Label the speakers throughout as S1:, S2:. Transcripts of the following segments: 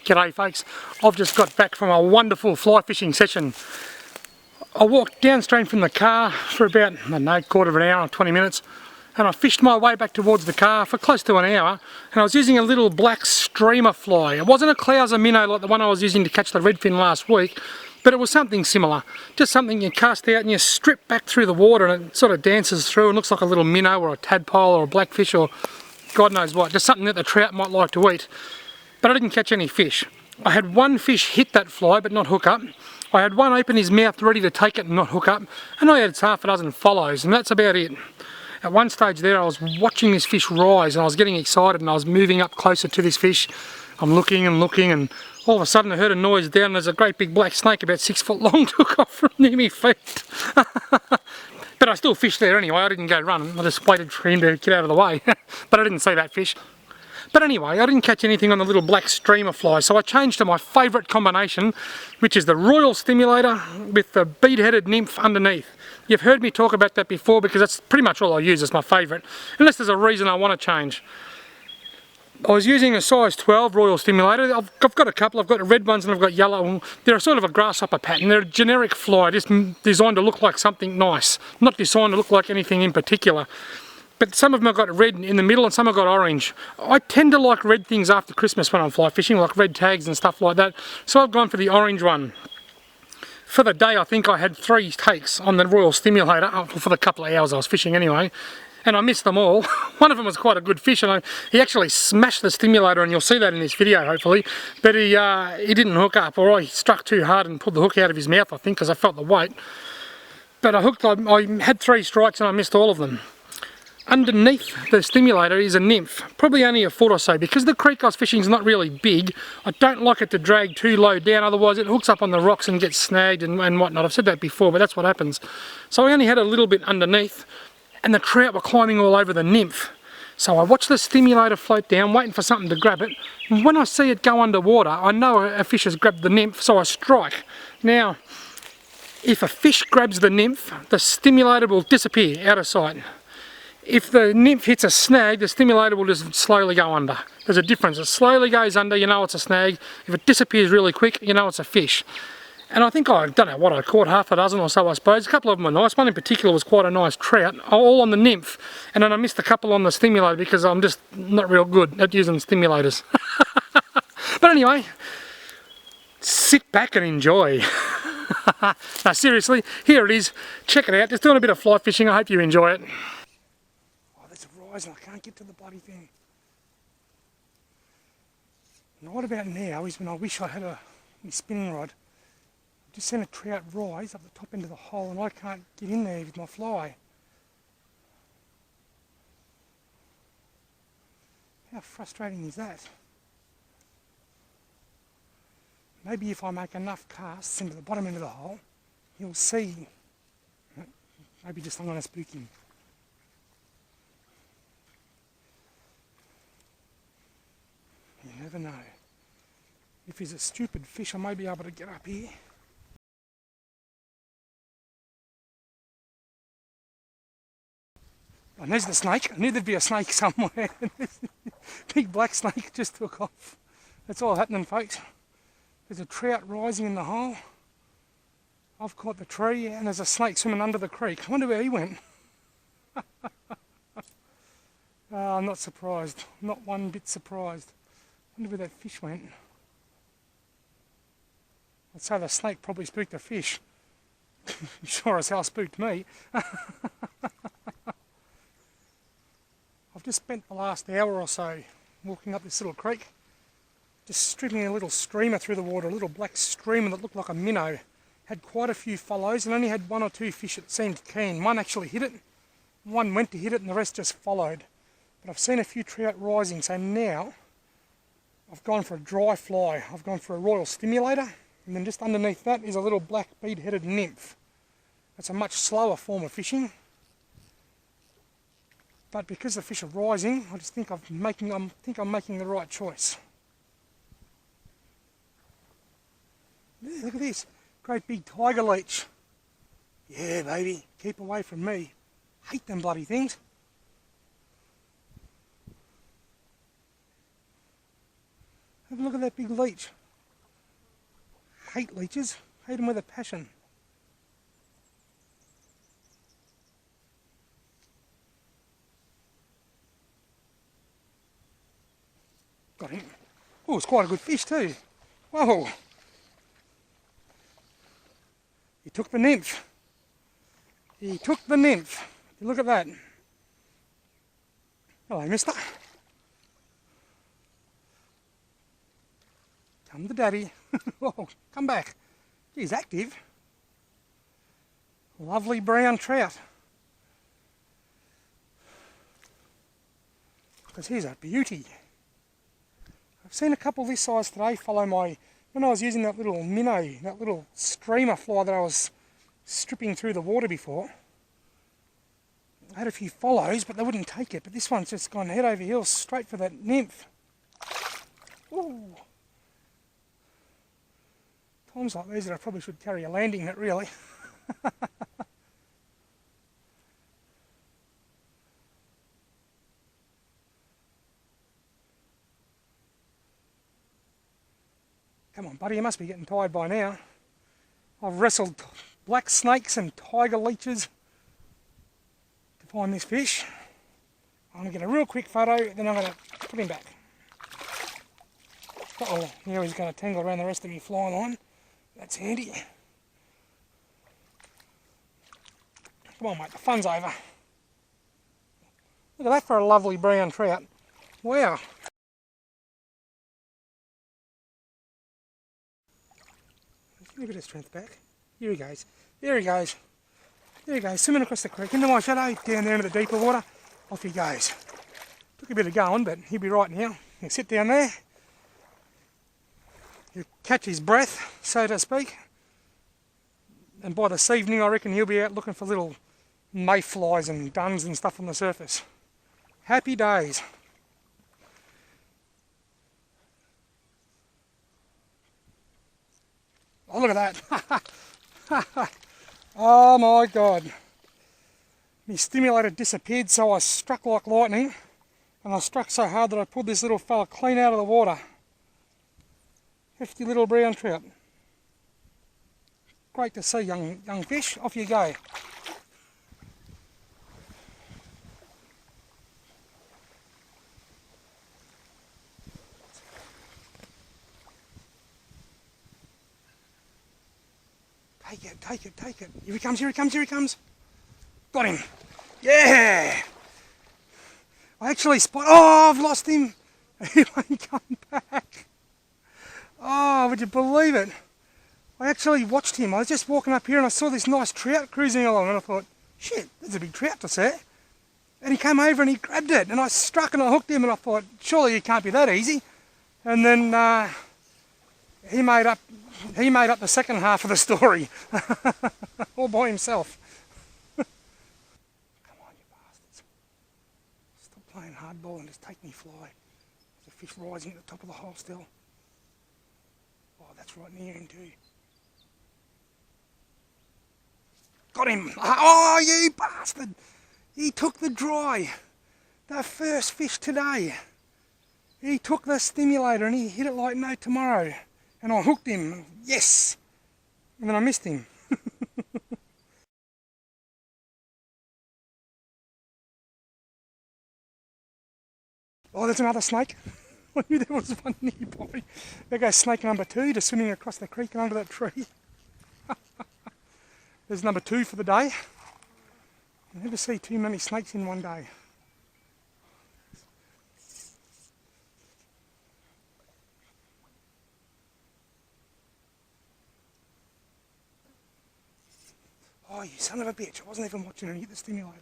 S1: G'day folks, I've just got back from a wonderful fly fishing session. I walked downstream from the car for about, I don't know, quarter of an hour, 20 minutes, and I fished my way back towards the car for close to an hour, and I was using a little black streamer fly. It wasn't a Clouser minnow like the one I was using to catch the redfin last week, but it was something similar. Just something you cast out and you strip back through the water and it sort of dances through and looks like a little minnow or a tadpole or a blackfish or God knows what, just something that the trout might like to eat. But I didn't catch any fish. I had one fish hit that fly but not hook up. I had one open his mouth ready to take it and not hook up, and I had half a dozen follows, and that's about it. At one stage there I was watching this fish rise and I was getting excited and I was moving up closer to this fish. I'm looking and looking, and all of a sudden I heard a noise down and there's a great big black snake about 6 foot long took off from near my feet. But I still fished there anyway. I didn't go running, I just waited for him to get out of the way. But I didn't see that fish. But anyway, I didn't catch anything on the little black streamer fly, so I changed to my favourite combination, which is the royal stimulator with the bead-headed nymph underneath. You've heard me talk about that before because that's pretty much all I use as my favourite, unless there's a reason I want to change. I was using a size 12 royal stimulator. I've got a couple. I've got red ones and I've got yellow. They're sort of a grasshopper pattern. They're a generic fly, just designed to look like something nice, not designed to look like anything in particular. But some of them have got red in the middle and some have got orange. I tend to like red things after Christmas when I'm fly fishing, like red tags and stuff like that. So I've gone for the orange one. For the day I think I had 3 takes on the royal stimulator, for the couple of hours I was fishing anyway. And I missed them all. One of them was quite a good fish, and he actually smashed the stimulator, and you'll see that in this video hopefully. But he didn't hook up, or I struck too hard and pulled the hook out of his mouth I think because I felt the weight. But I had 3 strikes and I missed all of them. Underneath the stimulator is a nymph, probably only a foot or so. Because the creek I was fishing is not really big, I don't like it to drag too low down, otherwise it hooks up on the rocks and gets snagged and whatnot. I've said that before, but that's what happens. So I only had a little bit underneath, and the trout were climbing all over the nymph. So I watched the stimulator float down, waiting for something to grab it. And when I see it go underwater, I know a fish has grabbed the nymph, so I strike. Now, if a fish grabs the nymph, the stimulator will disappear out of sight. If the nymph hits a snag, the stimulator will just slowly go under. There's a difference. It slowly goes under, you know it's a snag. If it disappears really quick, you know it's a fish. And I think I don't know what I caught, half a dozen or so I suppose. A couple of them were nice. One in particular was quite a nice trout, all on the nymph. And then I missed a couple on the stimulator because I'm just not real good at using stimulators. But anyway, sit back and enjoy. No, seriously, here it is. Check it out. Just doing a bit of fly fishing. I hope you enjoy it. And I can't get to the bloody thing. And what about now is when I wish I had my spinning rod. I've just seen a trout rise up the top end of the hole and I can't get in there with my fly. How frustrating is that? Maybe if I make enough casts into the bottom end of the hole, you'll see. Maybe just I'm going to spook him. You never know. If he's a stupid fish, I may be able to get up here. And there's the snake. I knew there'd be a snake somewhere. Big black snake just took off. That's all happening, folks. There's a trout rising in the hole. I've caught the tree and there's a snake swimming under the creek. I wonder where he went. I'm not surprised. Not one bit surprised. I wonder where that fish went. I'd say the snake probably spooked the fish. Sure as hell spooked me. I've just spent the last hour or so walking up this little creek, just stripping a little streamer through the water, a little black streamer that looked like a minnow. Had quite a few follows and only had 1 or 2 fish that seemed keen. One actually hit it, one went to hit it and the rest just followed. But I've seen a few trout rising, so now I've gone for a dry fly. I've gone for a royal stimulator, and then just underneath that is a little black bead-headed nymph. That's a much slower form of fishing, but because the fish are rising, I just think I'm making the right choice. Look at this, great big tiger leech. Yeah, baby, keep away from me. Hate them bloody things. Have a look at that big leech. Hate leeches. Hate them with a passion. Got him. Oh, it's quite a good fish too. Whoa. He took the nymph. He took the nymph. Look at that. Hello, mister. Come to daddy. Oh, come back. He's active. Lovely brown trout. Because he's a beauty. I've seen a couple this size today follow my, when I was using that little minnow, that little streamer fly that I was stripping through the water before. I had a few follows, but they wouldn't take it. But this one's just gone head over heels straight for that nymph. Ooh. Times like these that I probably should carry a landing net, really. Come on, buddy, you must be getting tired by now. I've wrestled black snakes and tiger leeches to find this fish. I'm going to get a real quick photo, then I'm going to put him back. Uh-oh, now he's going to tangle around the rest of my fly line. That's handy. Come on, mate, the fun's over. Look at that for a lovely brown trout. Wow. Let's give a bit of strength back. Here he goes. There he goes. There he goes, swimming across the creek into my shadow, down there into the deeper water. Off he goes. Took a bit of going, but he'll be right now. He'll sit down there. He'll catch his breath, so to speak. And by this evening, I reckon he'll be out looking for little mayflies and duns and stuff on the surface. Happy days. Oh, look at that. Oh my God. My stimulator disappeared, so I struck like lightning. And I struck so hard that I pulled this little fella clean out of the water. Hefty little brown trout. Great to see, young fish. Off you go. Take it, take it, take it. Here he comes, here he comes, here he comes. Got him. Yeah! I actually spot. Oh, I've lost him. He won't come back. Oh, would you believe it? I actually watched him. I was just walking up here and I saw this nice trout cruising along and I thought, shit, there's a big trout to see. And he came over and he grabbed it and I struck and I hooked him and I thought, surely it can't be that easy. And then he made up the second half of the story all by himself. Come on, you bastards. Stop playing hardball and just take me fly. There's a fish rising at the top of the hole still. Oh, that's right near him too. Got him! Oh, you bastard! He took the dry. The first fish today. He took the stimulator and he hit it like no tomorrow. And I hooked him. Yes! And then I missed him. Oh, there's another snake. I knew there was one nearby. There goes snake number 2, just swimming across the creek and under that tree. There's number 2 for the day. You never see too many snakes in one day. Oh, you son of a bitch. I wasn't even watching him hit the stimulator.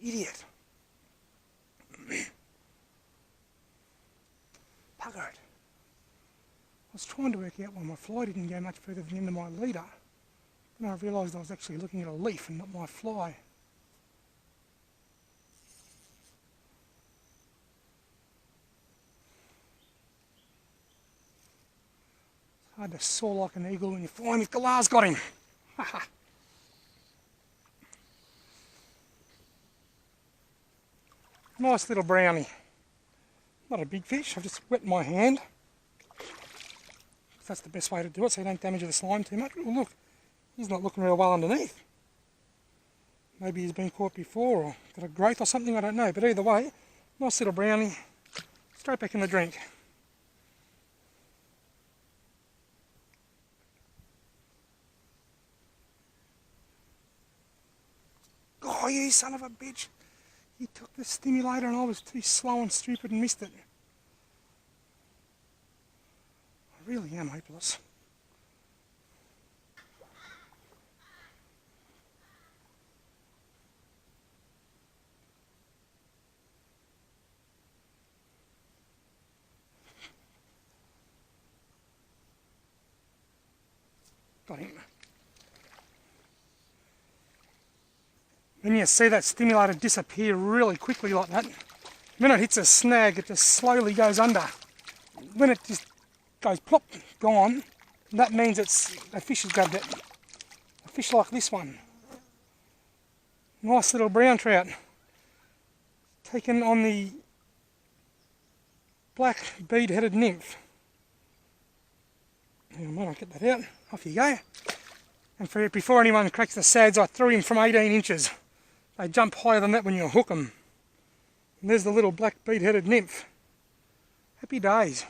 S1: Idiot. Bugger it. I was trying to work out why my fly didn't go much further than the end of my leader. Then I realised I was actually looking at a leaf and not my fly. It's hard to soar like an eagle when you're flying with galahs. Got him! Nice little brownie. Not a big fish, I've just wet my hand. That's the best way to do it so you don't damage the slime too much. Oh look, he's not looking real well underneath. Maybe he's been caught before or got a growth or something, I don't know. But either way, nice little brownie, straight back in the drink. Oh, you son of a bitch. He took the stimulator and I was too slow and stupid and missed it. I really am hopeless. Got him. When you see that stimulator disappear really quickly like that, when it hits a snag, it just slowly goes under. When it just goes plop, gone, that means it's a fish has grabbed it. A fish like this one. Nice little brown trout. Taken on the black bead-headed nymph. I might not get that out. Off you go. And before anyone cracks the sads, I threw him from 18 inches. They jump higher than that when you hook them. And there's the little black bead-headed nymph. Happy days.